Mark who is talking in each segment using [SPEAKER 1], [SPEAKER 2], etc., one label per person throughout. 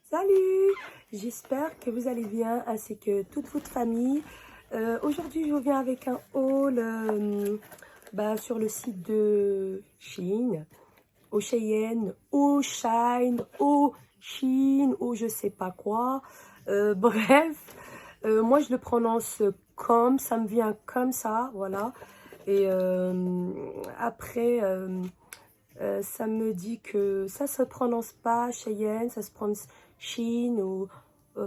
[SPEAKER 1] Salut, j'espère que vous allez bien ainsi que toute votre famille. Aujourd'hui, je reviens avec un haul sur le site de Shein, au Shein, au Shine, au Shein, ou je sais pas quoi. Bref, moi je le prononce comme, ça me vient comme ça, voilà. Et après... ça me dit que ça se prononce pas Cheyenne, ça se prononce Chine ou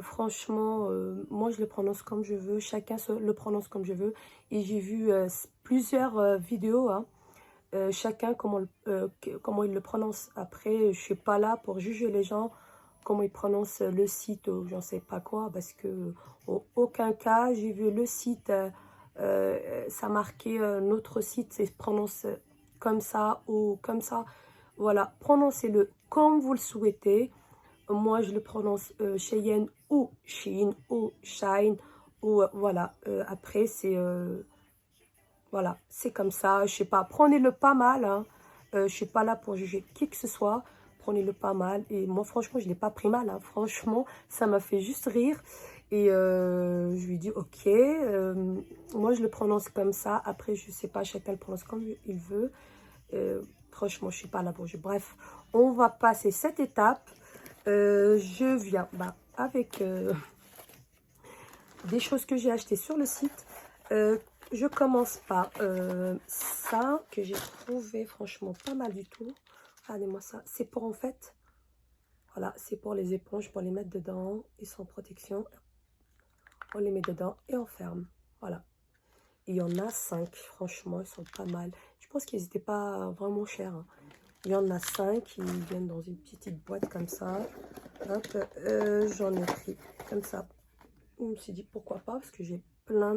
[SPEAKER 1] franchement, moi je le prononce comme je veux, chacun le prononce comme je veux. Et j'ai vu plusieurs vidéos, hein, chacun comment il le prononce. Après, je suis pas là pour juger les gens, comment ils prononcent le site ou j'en sais pas quoi, parce que en aucun cas j'ai vu le site, ça marquait notre site, c'est prononce comme ça ou comme ça. Voilà, prononcez-le comme vous le souhaitez. Moi, je le prononce Cheyenne ou Shein ou Shine. Ou voilà, après, voilà, c'est comme ça. Je sais pas, prenez-le pas mal. Hein. Je suis pas là pour juger qui que ce soit. Prenez-le pas mal. Et moi, franchement, je l'ai pas pris mal. Hein. Franchement, ça m'a fait juste rire. Et je lui dis, ok, moi, je le prononce comme ça. Après, je sais pas, chacun le prononce comme il veut. Franchement, je suis pas là pour juger. Bref, on va passer cette étape. Je viens avec des choses que j'ai achetées sur le site. Je commence par ça que j'ai trouvé franchement pas mal du tout. Regardez-moi ça. C'est pour en fait, voilà, c'est pour les éponges, pour les mettre dedans. Ils sont en protection. On les met dedans et on ferme. Voilà. Il y en a 5. Franchement, ils sont pas mal. Je pense qu'ils n'étaient pas vraiment chers. Hein. Il y en a 5. Ils viennent dans une petite boîte comme ça. Hop, j'en ai pris comme ça. Je me suis dit pourquoi pas parce que j'ai plein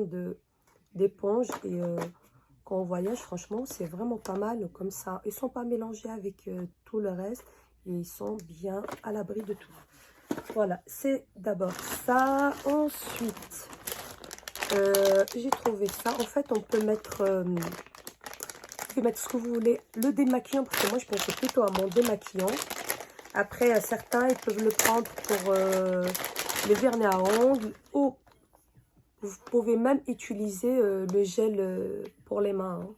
[SPEAKER 1] d'éponges et quand on voyage, franchement, c'est vraiment pas mal comme ça. Ils sont pas mélangés avec tout le reste et ils sont bien à l'abri de tout. Voilà, c'est d'abord ça. Ensuite, j'ai trouvé ça. En fait, on peut mettre, ce que vous voulez. Le démaquillant, parce que moi, je pensais plutôt à mon démaquillant. Après, certains, ils peuvent le prendre pour le vernis à ongles ou vous pouvez même utiliser le gel pour les mains. Hein.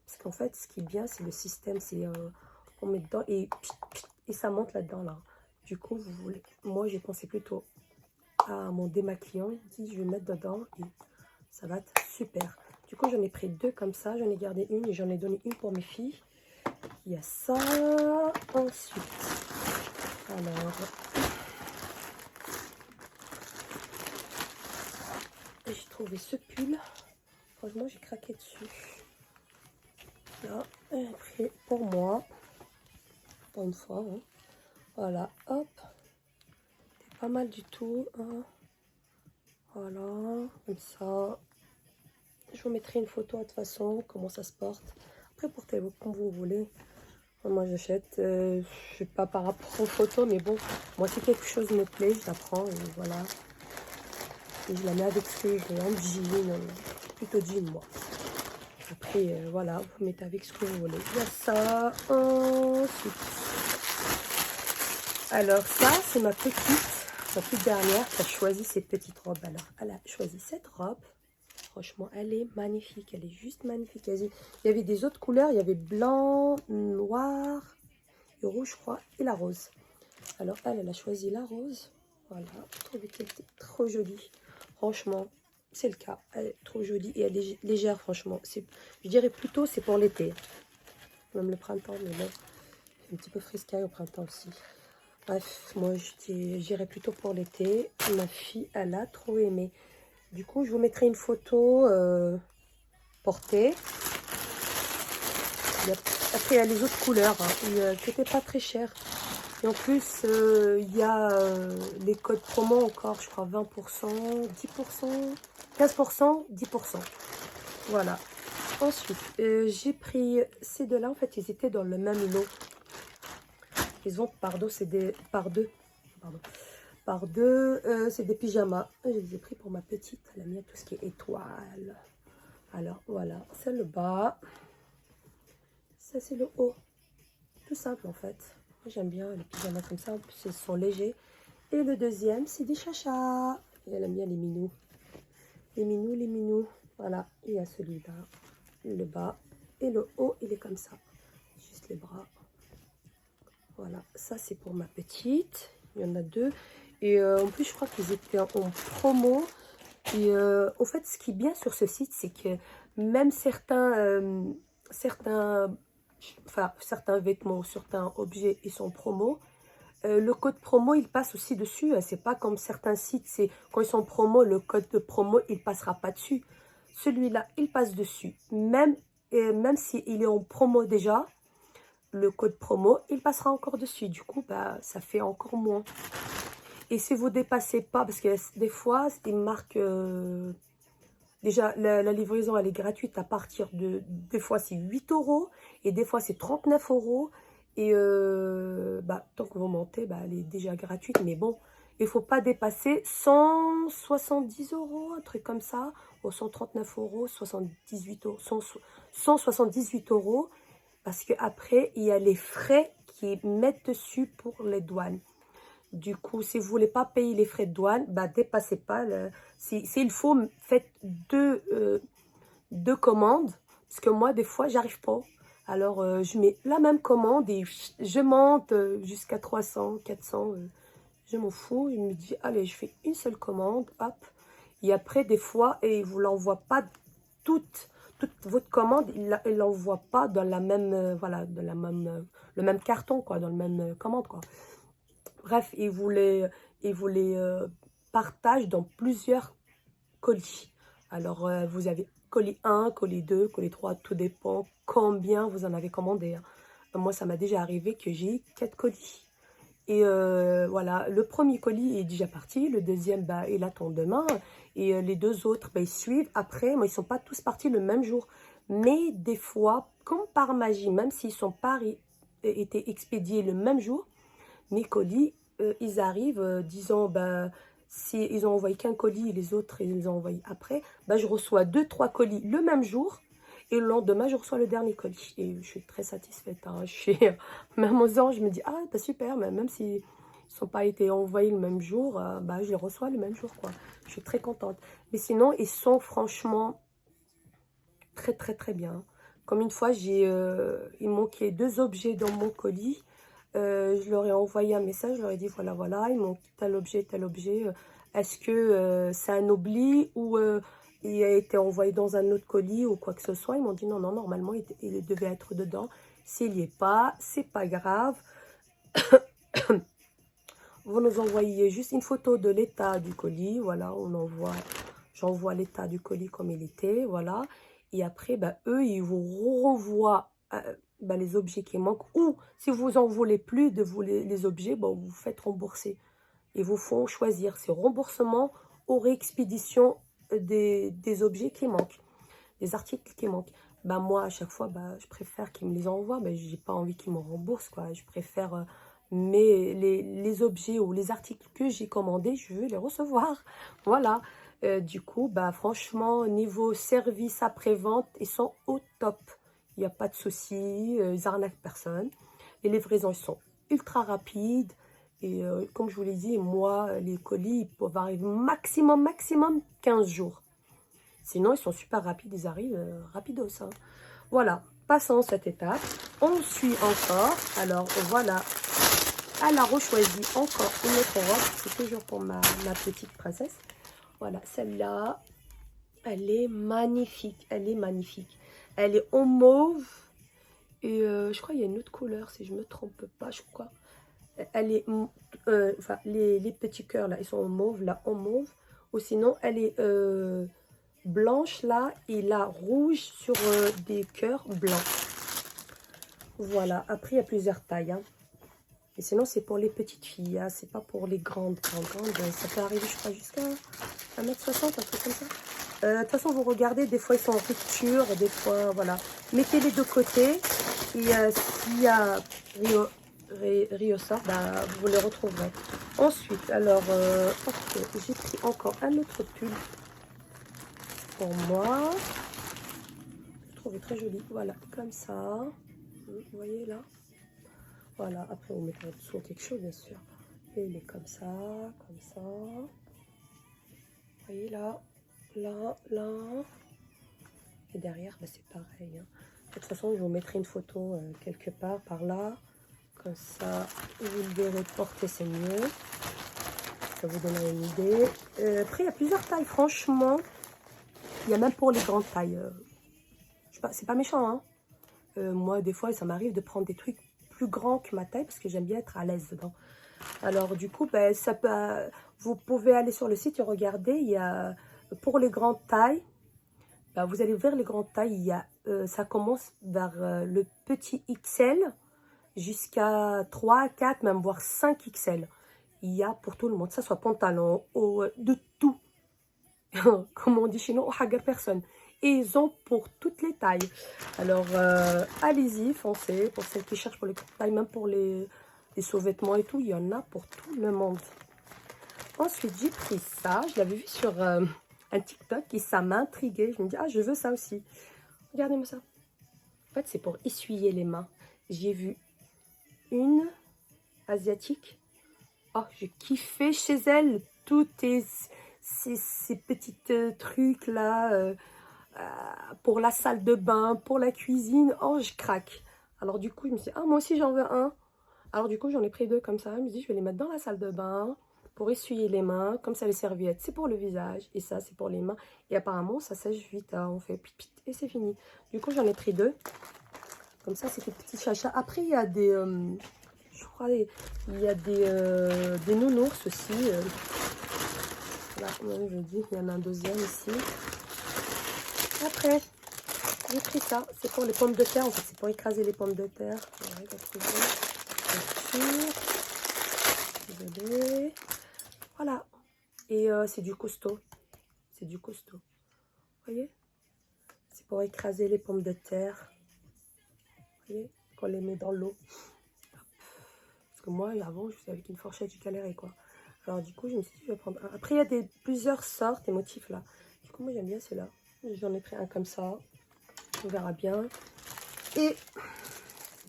[SPEAKER 1] Parce qu'en fait, ce qui est bien, c'est le système. C'est on met dedans et ça monte là-dedans. Là. Du coup, vous voulez. Moi, j'ai pensé plutôt à mon démaquillant. Je vais mettre dedans et ça va être super. Du coup, j'en ai pris 2 comme ça. J'en ai gardé une et j'en ai donné une pour mes filles. Il y a ça. Ensuite, alors, j'ai trouvé ce pull. Franchement, j'ai craqué dessus. Là, pris pour moi. Pour une fois. Hein. Voilà, hop. C'est pas mal du tout. Hein. Voilà, comme ça. Je vous mettrai une photo de toute façon, comment ça se porte. Après, portez-vous comme vous voulez. Moi, j'achète, je sais pas par rapport aux photos, mais bon, moi, si quelque chose me plaît, je la prends et voilà. Et je la mets avec ce que je veux, en jean, plutôt jean, moi. Après, voilà, vous mettez avec ce que vous voulez. Il y a ça, ensuite. Alors, ça, c'est ma toute dernière, qui a choisi cette petite robe. Alors, elle a choisi cette robe. Franchement, elle est magnifique. Elle est juste magnifique. Il y avait des autres couleurs. Il y avait blanc, noir et rouge, je crois, et la rose. Alors, elle a choisi la rose. Voilà. Je trouvais qu'elle était trop jolie. Franchement, c'est le cas. Elle est trop jolie et elle est légère, franchement. Je dirais plutôt, c'est pour l'été. Même le printemps, mais bon. C'est un petit peu friscaille au printemps aussi. Bref, moi, j'irais plutôt pour l'été. Ma fille, elle a trop aimé. Du coup, je vous mettrai une photo portée. Après, il y a les autres couleurs. Hein, qui n'étaient pas très chères. Et en plus, il y a les codes promo encore, je crois, 20%, 10%, 15%, 10%. Voilà. Ensuite, j'ai pris ces deux-là. En fait, ils étaient dans le même lot. Ils ont, pardon, c'est des par deux. Pardon. Par deux, c'est des pyjamas. Je les ai pris pour ma petite. Elle a mis tout ce qui est étoile. Alors, voilà. C'est le bas. Ça, c'est le haut. Tout simple, en fait. Moi, j'aime bien les pyjamas comme ça. En plus, ils sont légers. Et le deuxième, c'est des chachas. Et elle aime bien les minous. Les minous, les minous. Voilà, il y a celui-là, le bas. Et le haut, il est comme ça. Juste les bras. Voilà, ça c'est pour ma petite. Il y en a deux. Et en plus, je crois qu'ils étaient en promo. Et au fait, ce qui est bien sur ce site, c'est que même certains vêtements, certains objets, ils sont en promo. Le code promo, il passe aussi dessus. C'est pas comme certains sites, c'est quand ils sont en promo, le code de promo, il passera pas dessus. Celui-là, il passe dessus. Même s'il est en promo déjà, le code promo, il passera encore dessus. Du coup, bah, ça fait encore moins. Et si vous dépassez pas, parce que des fois, il marque... déjà, la livraison, elle est gratuite à partir de... Des fois, c'est 8 € et des fois, c'est 39 €. Et bah, tant que vous montez, bah, elle est déjà gratuite. Mais bon, il ne faut pas dépasser 170 €, un truc comme ça. Ou 139 €, 78 €, 178 €. Parce qu'après, il y a les frais qui mettent dessus pour les douanes. Du coup, si vous ne voulez pas payer les frais de douane, bah, dépassez pas. S'il faut, faites deux commandes. Parce que moi, des fois, j'arrive pas. Alors, je mets la même commande et je monte jusqu'à 300, 400. Je m'en fous. Il me dit, allez, je fais une seule commande. Hop. Et après, des fois, et il ne vous l'envoie pas toute votre commande. Il ne l'envoie pas dans la même, voilà, dans le même carton, quoi, dans le même commande, quoi. Bref, il vous les partage dans plusieurs colis. Alors, vous avez colis 1, colis 2, colis 3, tout dépend combien vous en avez commandé. Hein. Moi, ça m'a déjà arrivé que j'ai 4 colis. Et voilà, le premier colis est déjà parti, le deuxième, bah, il attend demain. Et les deux autres, bah, ils suivent après. Moi, ils ne sont pas tous partis le même jour. Mais des fois, comme par magie, même s'ils ne sont pas été expédiés le même jour, mes colis, ils arrivent, disons, bah, si ils ont envoyé qu'un colis et les autres, ils les ont envoyés après, bah, je reçois 2-3 colis le même jour. Et le lendemain, je reçois le dernier colis. Et je suis très satisfaite. Hein. Même aux anges, je me dis, ah, bah, super, mais même s'ils ne sont pas été envoyés le même jour, bah, je les reçois le même jour, quoi. Je suis très contente. Mais sinon, ils sont franchement très, très, très bien. Comme une fois, il manquait 2 objets dans mon colis. Je leur ai envoyé un message, je leur ai dit, voilà, voilà, il manque tel objet, tel objet. Est-ce que c'est un oubli ou il a été envoyé dans un autre colis ou quoi que ce soit? Ils m'ont dit, non, non, normalement, il devait être dedans. S'il n'y est pas, c'est pas grave. Vous nous envoyez juste une photo de l'état du colis. Voilà, j'envoie l'état du colis comme il était. Voilà. Et après, bah, eux, ils vous renvoient bah, les objets qui manquent. Ou si vous en voulez plus de les objets, bah, vous faites rembourser. Ils vous font choisir. C'est remboursement ou réexpédition des objets qui manquent. Des articles qui manquent. Bah, moi, à chaque fois, bah, je préfère qu'ils me les envoient. Bah, je n'ai pas envie qu'ils me remboursent, quoi. Je préfère... mais les objets ou les articles que j'ai commandés, je veux les recevoir. Voilà. Du coup, bah, franchement, niveau service après-vente, ils sont au top. Il n'y a pas de souci, ils arnaquent personne. Les livraisons, ils sont ultra rapides. Et comme je vous l'ai dit, moi, les colis, ils peuvent arriver maximum 15 jours. Sinon, ils sont super rapides, ils arrivent rapidos. Hein. Voilà, passons cette étape. On suit encore. Alors, voilà. Elle a rechoisi encore une autre robe. C'est toujours pour ma petite princesse. Voilà, celle-là, elle est magnifique. Elle est magnifique. Elle est en mauve. Et je crois qu'il y a une autre couleur, si je ne me trompe pas, je crois. Elle est... enfin, les petits cœurs, là, ils sont en mauve, là, en mauve. Ou sinon, elle est blanche, là, et là, rouge sur des cœurs blancs. Voilà. Après, il y a plusieurs tailles, hein. Et sinon, c'est pour les petites filles, hein. C'est pas pour les grandes. Ça peut arriver, je crois, jusqu'à 1,60 m, un truc comme ça. De toute façon, vous regardez, des fois, ils sont en rupture, des fois, voilà. Mettez les deux côtés. Et s'il y a Rio sort, bah, vous les retrouverez. Ensuite, alors, ok, j'ai pris encore un autre pull pour moi. Je trouve très joli. Voilà, comme ça. Vous voyez là? Voilà, après, on mettra en dessous quelque chose, bien sûr. Et il est comme ça, comme ça. Vous voyez là, là, là. Et derrière, bah, c'est pareil. Hein. De toute façon, je vous mettrai une photo quelque part par là. Comme ça, vous le verrez porter, c'est mieux. Ça vous donnera une idée. Après, il y a plusieurs tailles, franchement. Il y a même pour les grandes tailles. C'est pas méchant, hein. Moi, des fois, ça m'arrive de prendre des trucs plus grands que ma taille parce que j'aime bien être à l'aise dedans. Alors, du coup, ben, ça peut, vous pouvez aller sur le site et regarder. Il y a pour les grandes tailles. Ben, vous allez vers les grandes tailles. Il y a, ça commence vers le petit XL jusqu'à 3, 4, même voire 5 XL. Il y a pour tout le monde. Ça soit pantalon, de tout. Comme on dit chez nous, au haga personne. Et ils ont pour toutes les tailles. Alors, allez-y, foncez. Pour celles qui cherchent pour les tailles, même pour les sous-vêtements et tout, il y en a pour tout le monde. Ensuite, j'ai pris ça. Je l'avais vu sur un TikTok et ça m'a intriguée. Je me dis, ah, je veux ça aussi. Regardez-moi ça. En fait, c'est pour essuyer les mains. J'ai vu une asiatique. Oh, j'ai kiffé chez elle. Tout est... Ces petits trucs là pour la salle de bain, pour la cuisine. Oh, je craque. Alors du coup, je me suis dit, ah, moi aussi j'en veux un. Alors du coup, j'en ai pris 2 comme ça. Je me suis dit, je vais les mettre dans la salle de bain pour essuyer les mains. Comme ça, les serviettes, c'est pour le visage. Et ça, c'est pour les mains. Et apparemment, ça sèche vite. Hein. On fait pit pit et c'est fini. Du coup, j'en ai pris 2. Comme ça, c'est des petits chachas. Après, il y a des... je crois, il y a des nounours aussi. Là, je dis, il y en a un deuxième ici. Après, j'ai pris ça. C'est pour les pommes de terre. En fait, c'est pour écraser les pommes de terre. Désolée. Voilà. Et c'est du costaud. C'est du costaud. Vous voyez? C'est pour écraser les pommes de terre. Vous voyez? Qu'on les met dans l'eau. Parce que moi, avant, je faisais avec une fourchette, j'ai galéré, quoi. Alors, du coup, je me suis dit, je vais prendre un. Après, il y a plusieurs sortes et motifs, là. Du coup, moi, j'aime bien celui-là. J'en ai pris un comme ça. On verra bien. Et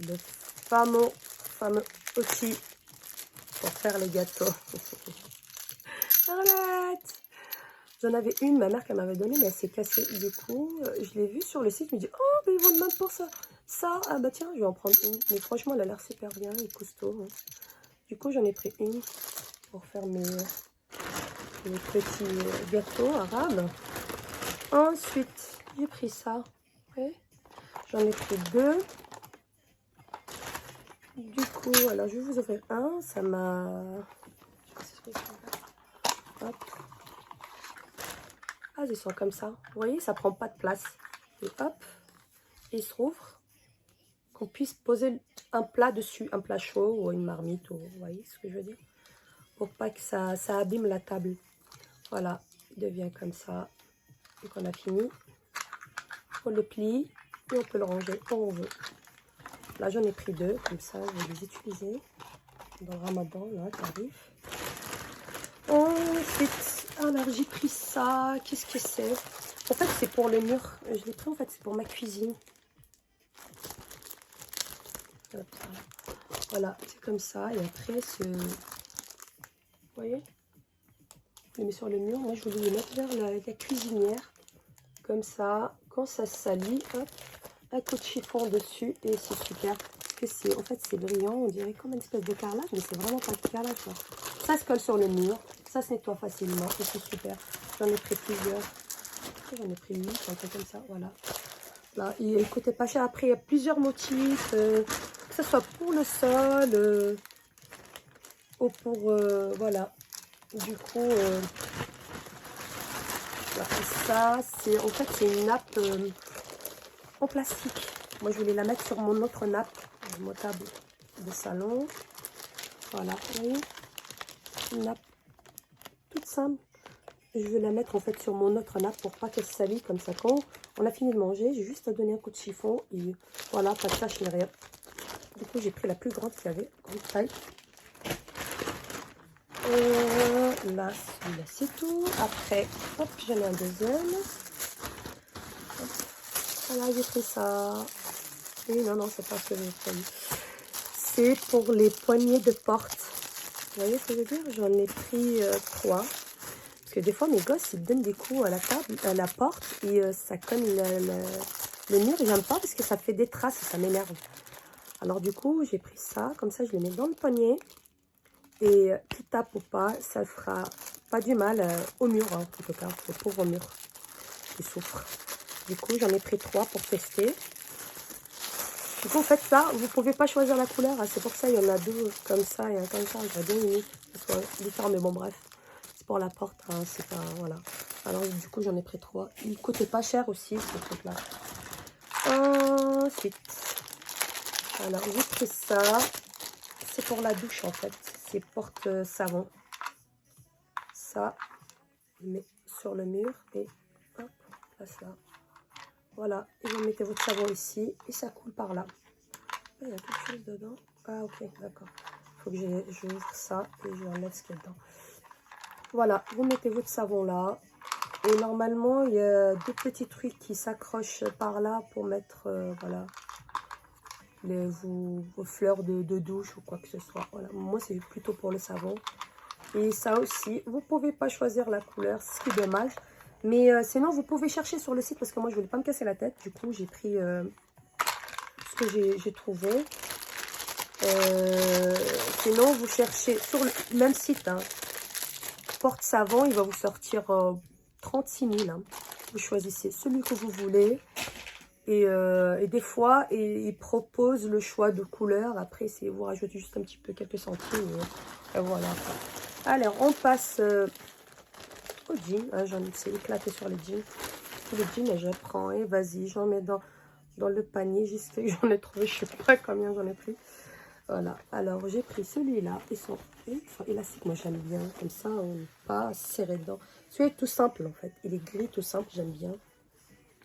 [SPEAKER 1] le fameux outil pour faire les gâteaux. Arlette! J'en avais une, ma mère qu'elle m'avait donnée, mais elle s'est cassée. Du coup, je l'ai vue sur le site. Je me dis, oh, mais ils vendent même pour ça. Ça, ah bah tiens, je vais en prendre une. Mais franchement, elle a l'air super bien, elle est costaud. Hein. Du coup, j'en ai pris une pour faire mes petits gâteaux arabes. Ensuite, j'ai pris ça. Ouais. J'en ai pris 2. Du coup, alors je vais vous ouvrir un. Ça m'a... Ah, ils sont comme ça. Vous voyez, ça prend pas de place. Et hop, il se rouvre. Qu'on puisse poser un plat dessus, un plat chaud ou une marmite. Ou, vous voyez ce que je veux dire? Pour pas que ça abîme la table. Voilà, il devient comme ça. Et qu'on a fini. On le plie et on peut le ranger quand on veut. Là, j'en ai pris 2, comme ça, je vais les utiliser dans le ramadan, là, qui arrive. Ensuite, alors j'ai pris ça. Qu'est-ce que c'est? En fait, c'est pour le mur. Je l'ai pris, en fait, c'est pour ma cuisine. Voilà, c'est comme ça. Et après, vous voyez? Je le mets sur le mur. Moi, je voulais le mettre vers la cuisinière. Comme ça, quand ça se salit, hop, un coup de chiffon dessus et c'est super. Parce que c'est, en fait, c'est brillant. On dirait comme une espèce de carrelage, mais c'est vraiment pas de carrelage. Ça se colle sur le mur. Ça se nettoie facilement et c'est super. J'en ai pris plusieurs. J'en ai pris 8, un peu comme ça, voilà. Là, il coûtait pas cher. Après, il y a plusieurs motifs, que ce soit pour le sol ou pour, voilà. Du coup, ça, c'est en fait, c'est une nappe en plastique. Moi, je voulais la mettre sur mon autre nappe, mon table de salon. Voilà, vous voyez, une nappe toute simple. Je vais la mettre en fait sur mon autre nappe pour pas qu'elle se salisse comme ça. Quand on a fini de manger, j'ai juste à donner un coup de chiffon et voilà, pas de tâche ni rien. Du coup, j'ai pris la plus grande qu'il y avait, grande taille. Là, celui-là, c'est tout. Après, hop, j'en ai un deuxième. Hop. Voilà, j'ai pris ça. Et non, c'est pas ce que j'ai pris. C'est pour les poignées de porte. Vous voyez ce que je veux dire? J'en ai pris 3. Parce que des fois, mes gosses, ils donnent des coups à la table, à la porte, et ça cogne le mur. Et j'aime pas parce que ça fait des traces et ça m'énerve. Alors du coup, j'ai pris ça. Comme ça, je le mets dans le poignet. Et qui tape ou pas, ça fera pas du mal au mur, hein, en tout cas, au pauvre mur qui souffre. Du coup, j'en ai pris 3 pour tester. Du coup, en fait, ça, vous pouvez pas choisir la couleur. Hein, c'est pour ça, il y en a 2 comme ça et un comme ça. J'aurais bien aimé que ce soit différent, mais bon, bref. C'est pour la porte, hein, c'est pas... Voilà. Alors, du coup, j'en ai pris 3. Il coûtait pas cher aussi, ce truc-là. Ensuite, alors, j'ai pris ça. C'est pour la douche, en fait. C'est porte-savon. Ça, je mets sur le mur et hop, place là. Voilà, et vous mettez votre savon ici et ça coule par là. Il y a quelque chose dedans. Ah ok, d'accord. Il faut que j'ouvre ça et je enlève ce qu'il y a dedans. Voilà, vous mettez votre savon là. Et normalement, il y a 2 petits trucs qui s'accrochent par là pour mettre, voilà, vos fleurs de douche ou quoi que ce soit. Voilà, moi c'est plutôt pour le savon. Et ça aussi, vous pouvez pas choisir la couleur, ce qui est dommage. Mais sinon, vous pouvez chercher sur le site parce que moi, je voulais pas me casser la tête. Du coup, j'ai pris ce que j'ai trouvé. Sinon, vous cherchez sur le même site. Hein, porte-savon, il va vous sortir 36 000. Hein. Vous choisissez celui que vous voulez. Et des fois, il propose le choix de couleur. Après, c'est vous rajoutez juste un petit peu, quelques centimes. Et voilà. Alors, on passe au jean. Hein, j'en ai éclaté sur les jeans. Les jeans, je prends et vas-y, j'en mets dans le panier. Juste que j'en ai trouvé, je sais pas combien j'en ai pris. Voilà. Alors, j'ai pris celui-là. Ils sont élastiques. Moi, j'aime bien. Comme ça, on n'est pas serré dedans. Celui-là est tout simple, en fait. Il est gris, tout simple. J'aime bien.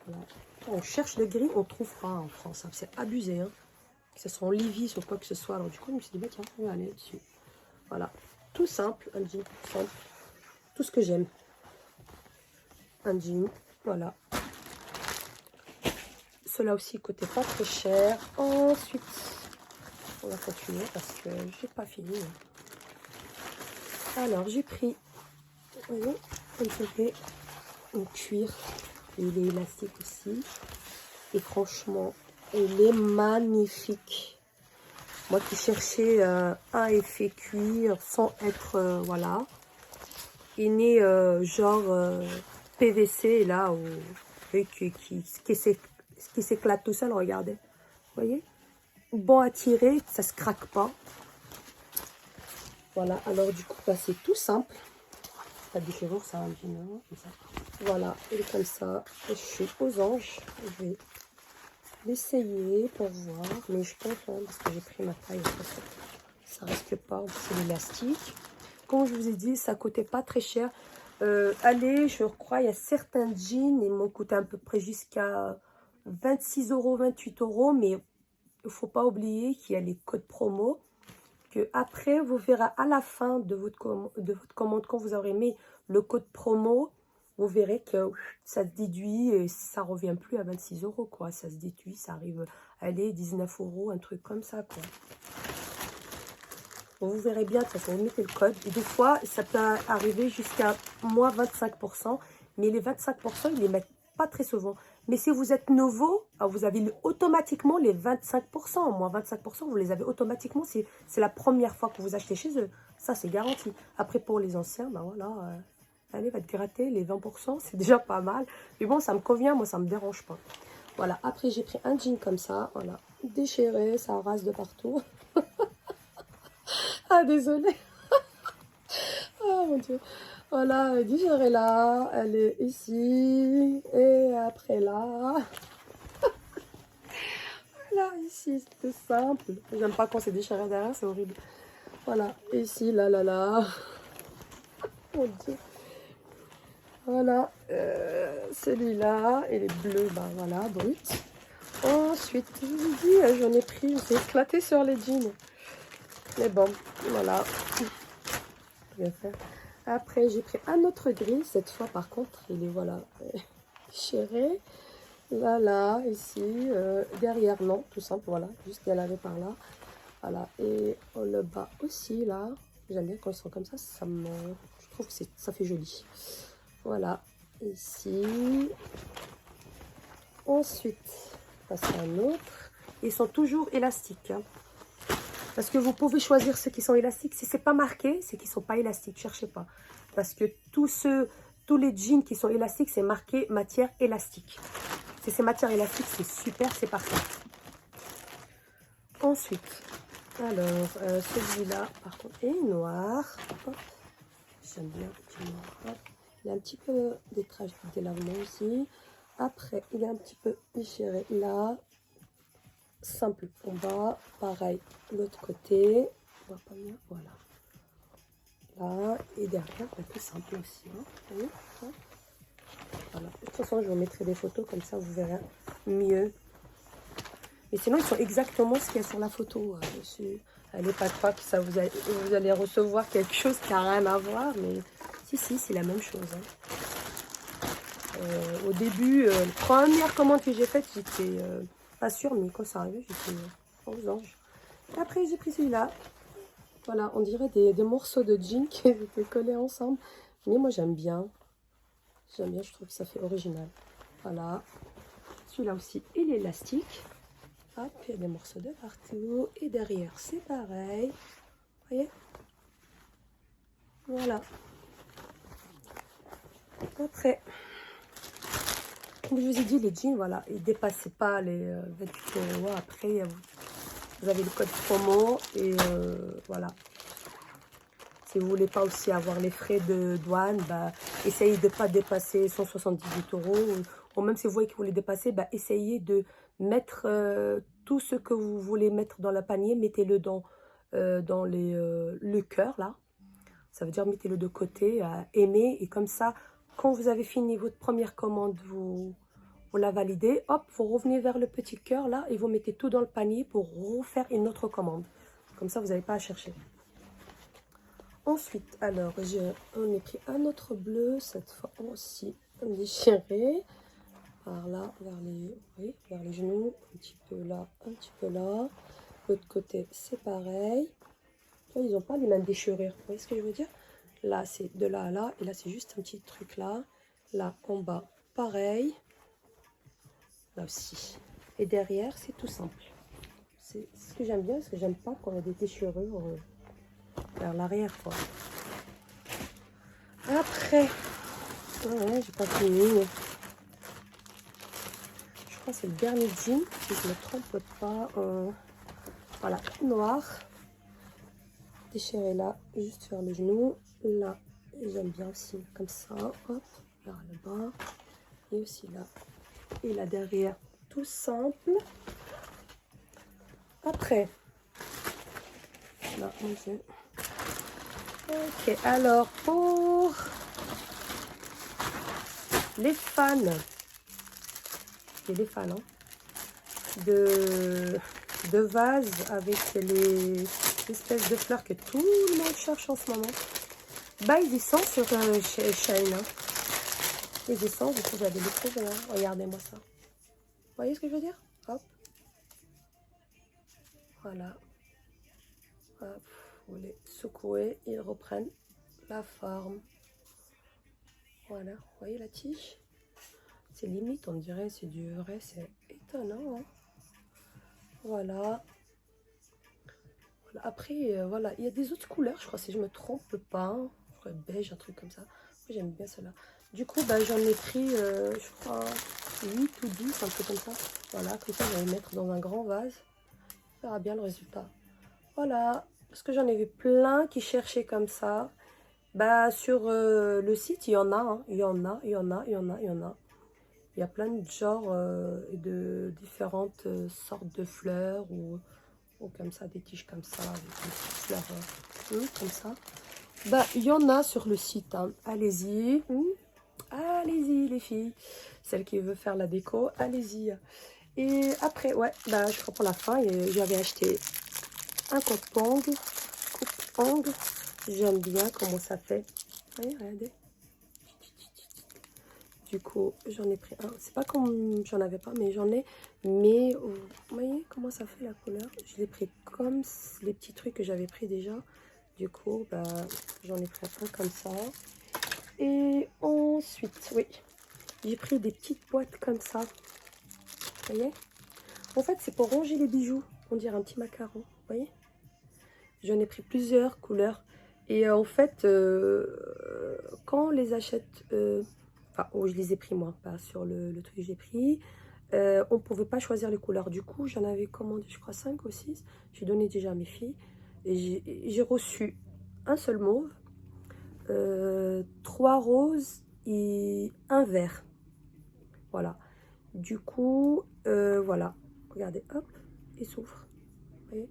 [SPEAKER 1] Voilà. On cherche le gris, on trouve pas en France. Hein. C'est abusé. Hein. Que ce soit en Levi's ou quoi que ce soit. Alors, du coup, je me suis dit, bah, tiens, on va aller dessus. Voilà. Tout simple. Un jean simple. Tout ce que j'aime. Un jean. Voilà. Cela aussi coûtait pas très cher. Ensuite, on va continuer parce que j'ai pas fini. Alors, j'ai pris, vous voyez, un peu en cuir. Il est élastique aussi. Et franchement, il est magnifique. Moi qui cherchais un effet cuir sans être, voilà. Il est genre PVC là, qui s'éclate tout seul, regardez. Vous voyez? Bon à tirer, ça se craque pas. Voilà, alors du coup, bah, c'est tout simple. La déchirure, ça un jean, hein, comme ça. Voilà, et comme ça, je suis aux anges. Je vais l'essayer pour voir, mais je pense, hein, parce que j'ai pris ma taille, ça reste pas, c'est l'élastique. Comme je vous ai dit, ça coûtait pas très cher. Allez, je crois, il y a certains jeans, ils m'ont coûté à peu près jusqu'à 26 €, 28 €, mais il ne faut pas oublier qu'il y a les codes promo. Que après, vous verrez à la fin de votre commande, quand vous aurez mis le code promo, vous verrez que ça se déduit et ça revient plus à 26 €, quoi. Ça se déduit, ça arrive à aller 19 €, un truc comme ça, quoi. Bon, vous verrez bien, de toute façon, vous mettez le code. Et des fois, ça peut arriver jusqu'à moins 25%, mais les 25%, ils les mettent pas très souvent. Mais si vous êtes nouveau, vous avez automatiquement les 25%. Moins 25%, vous les avez automatiquement. C'est la première fois que vous achetez chez eux. Ça, c'est garanti. Après, pour les anciens, ben voilà, allez, va te gratter les 20%. C'est déjà pas mal. Mais bon, ça me convient. Moi, ça me dérange pas. Voilà. Après, j'ai pris un jean comme ça. Voilà. Déchiré, ça rase de partout. Ah, désolée. Oh mon Dieu. Voilà, déchirée là. Elle est ici. Et après là. Là, ici, c'était simple. J'aime pas quand c'est déchiré derrière, c'est horrible. Voilà, ici, là, là, là. Mon Dieu. Voilà, celui-là, il est bleu, ben voilà, brut. Ensuite, je vous dis, j'en ai pris, j'ai éclaté sur les jeans. Mais bon, voilà. Bien faire. Après, j'ai pris un autre gris. Cette fois, par contre, il est, voilà, déchiré. Là, là, ici, derrière, non, tout simple, voilà, juste galérer par là. Voilà, et on le bas aussi, là. J'aime bien quand ils sont comme ça, je trouve que ça fait joli. Voilà, ici. Ensuite, on passe à un autre. Ils sont toujours élastiques. Hein. Parce que vous pouvez choisir ceux qui sont élastiques. Si c'est pas marqué, c'est qu'ils sont pas élastiques. Cherchez pas. Parce que tous les jeans qui sont élastiques, c'est marqué matière élastique. Si c'est matière élastique, c'est super, c'est parfait. Ensuite, alors, celui-là, par contre, est noir. J'aime bien le petit noir. Hop. Il a un petit peu des traces d'élavement aussi. Après, il est un petit peu déchiré là. Simple en bas. Pareil, l'autre côté. On va pas mieux. Voilà. Là. Et derrière, plus simple aussi. Hein. Vous voyez, hein. Voilà. De toute façon, je vous mettrai des photos comme ça, vous verrez mieux. Mais sinon, ils sont exactement ce qu'il y a sur la photo dessus. Allez, pas croire que ça vous allez recevoir quelque chose qui n'a rien à voir. Mais si, c'est la même chose. Hein. Au début, la première commande que j'ai faite, j'étais pas sûre, mais quand ça arrivait, j'étais aux anges. Et après, j'ai pris celui-là. Voilà, on dirait des morceaux de jeans qui étaient collés ensemble. Mais moi, j'aime bien. J'aime bien, je trouve que ça fait original. Voilà. Celui-là aussi, il est élastique. Hop, il y a des morceaux de partout. Et derrière, c'est pareil. Vous voyez? Voilà. Après, comme je vous ai dit, les jeans, voilà, ils ne dépassaient pas les 28 €. Après, vous avez le code promo. Et voilà. Si vous ne voulez pas aussi avoir les frais de douane, bah, essayez de ne pas dépasser 178 €. Ou même si vous voyez que vous les dépassez, bah, essayez de mettre tout ce que vous voulez mettre dans le panier. Mettez-le dans le cœur, là. Ça veut dire mettez-le de côté, aimer. Et comme ça, quand vous avez fini votre première commande, vous la validez. Hop, vous revenez vers le petit cœur, là, et vous mettez tout dans le panier pour refaire une autre commande. Comme ça, vous n'avez pas à chercher. Ensuite, alors, on a pris un autre bleu, cette fois aussi déchiré. Par là, vers les genoux, un petit peu là, un petit peu là. L'autre côté, c'est pareil. Là, ils n'ont pas les mêmes déchirures, vous voyez ce que je veux dire? Là, c'est de là à là, et là, c'est juste un petit truc là. Là, en bas, pareil. Là aussi. Et derrière, c'est tout simple. C'est ce que j'aime bien, parce que j'aime pas quand il y a des déchirures vers l'arrière, quoi. Après, ouais, j'ai pas fini. Je crois que c'est le dernier jean, si je ne me trompe pas. Voilà, noir. Déchiré là, juste vers le genou. Là, j'aime bien aussi, comme ça. Hop, vers le bas. Et aussi là. Et là derrière, tout simple. Après, là, ok, alors pour les fans, hein, de vases avec les espèces de fleurs que tout le monde cherche en ce moment, bah ils y sont sur chez Shein. Hein. Ils y sont, du coup j'avais les trouver. Hein. Regardez-moi ça. Vous voyez ce que je veux dire? Hop. Voilà. Hop. Vous les secouez, ils reprennent la forme. Voilà. Vous voyez la tige? C'est limite, on dirait, c'est du vrai, c'est étonnant. Hein. Voilà. Après, voilà, il y a des autres couleurs, je crois, si je me trompe pas. Hein. Je crois beige, un truc comme ça. Moi, j'aime bien celle-là. Du coup, bah, j'en ai pris, je crois, 8 ou 10, un peu comme ça. Voilà, comme ça, je vais les mettre dans un grand vase. On verra bien le résultat. Voilà, parce que j'en ai vu plein qui cherchaient comme ça. Bah, sur le site, il y en a, hein. Il y en a. Il y a plein de genres de différentes sortes de fleurs ou comme ça, des tiges comme ça, avec des petites fleurs comme ça. Bah, il y en a sur le site, hein. Allez-y. Allez-y, les filles. Celle qui veut faire la déco, allez-y. Et après, ouais, bah, je crois pour la fin, j'avais acheté un coupe-ongle. J'aime bien comment ça fait. Vous voyez, regardez. Du coup, j'en ai pris un. C'est pas comme j'en avais pas, mais j'en ai. Mais vous voyez comment ça fait la couleur? Je l'ai pris comme les petits trucs que j'avais pris déjà. Du coup, bah, j'en ai pris un comme ça. Et ensuite, oui, j'ai pris des petites boîtes comme ça. Vous voyez? En fait, c'est pour ranger les bijoux. On dirait un petit macaron. Vous voyez? J'en ai pris plusieurs couleurs. Et en fait, quand on les achète, enfin, oh, je les ai pris moi, pas sur le truc que j'ai pris. On ne pouvait pas choisir les couleurs. Du coup, j'en avais commandé, je crois, 5 ou 6. J'ai donné déjà à mes filles. Et j'ai reçu un seul mauve, 3 roses et un vert. Voilà. Du coup, voilà. Regardez, hop, il s'ouvre. Vous voyez?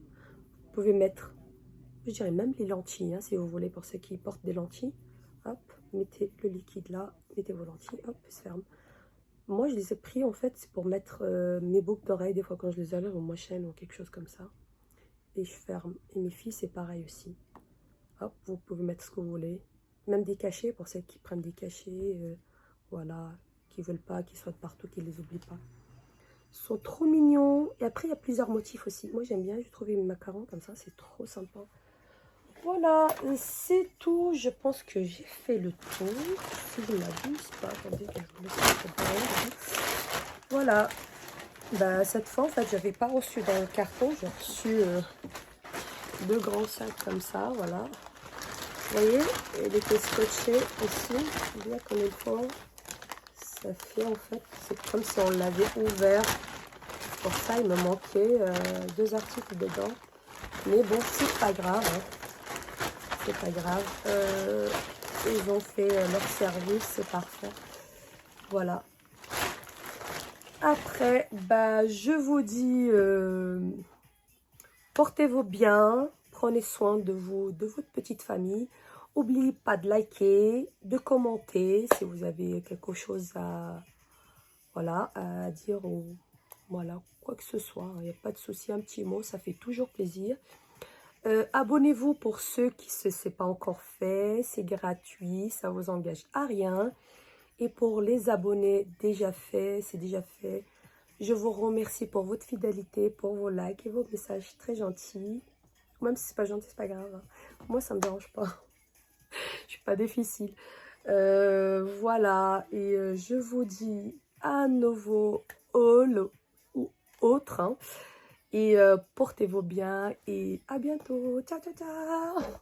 [SPEAKER 1] Vous pouvez mettre, je dirais même les lentilles, hein, si vous voulez, pour ceux qui portent des lentilles. Hop, mettez le liquide là, mettez vos lentilles, hop, il se ferme. Moi, je les ai pris, en fait, c'est pour mettre mes boucles d'oreilles, des fois quand je les enlève, ou ma chaîne, ou quelque chose comme ça. Et je ferme. Et mes filles, c'est pareil aussi. Hop, vous pouvez mettre ce que vous voulez. Même des cachets, pour celles qui prennent des cachets, voilà, qui veulent pas, qui soient de partout, qui les oublient pas. Ils sont trop mignons. Et après, il y a plusieurs motifs aussi. Moi, j'aime bien, j'ai trouvé mes macarons comme ça, c'est trop sympa. Voilà, c'est tout. Je pense que j'ai fait le tour. Si je ne m'abuse pas, attendez, que je vous laisse. Voilà. Bah, cette fois, en fait, j'avais pas reçu dans le carton. J'ai reçu 2 grands sacs comme ça, voilà. Vous voyez, il était scotché aussi, bien comme il faut. Ça fait, en fait, c'est comme si on l'avait ouvert. Pour ça, il me manquait 2 articles dedans. Mais bon, c'est pas grave, hein. C'est pas grave. Ils ont fait leur service, c'est parfait. Voilà. Après, bah, je vous dis, portez-vous bien, prenez soin de vous, de votre petite famille. N'oubliez pas de liker, de commenter si vous avez quelque chose à, voilà, à dire ou voilà, quoi que ce soit. Il n'y a pas de souci, un petit mot, ça fait toujours plaisir. Abonnez-vous pour ceux qui ne s'est pas encore fait, c'est gratuit, ça vous engage à rien. Et pour les abonnés déjà faits, c'est déjà fait. Je vous remercie pour votre fidélité, pour vos likes et vos messages très gentils. Même si c'est pas gentil, c'est pas grave, hein. Moi, ça me dérange pas. Je suis pas difficile. Voilà. Et je vous dis à nouveau all ou autre, hein. Et portez-vous bien et à bientôt. Ciao, ciao, ciao.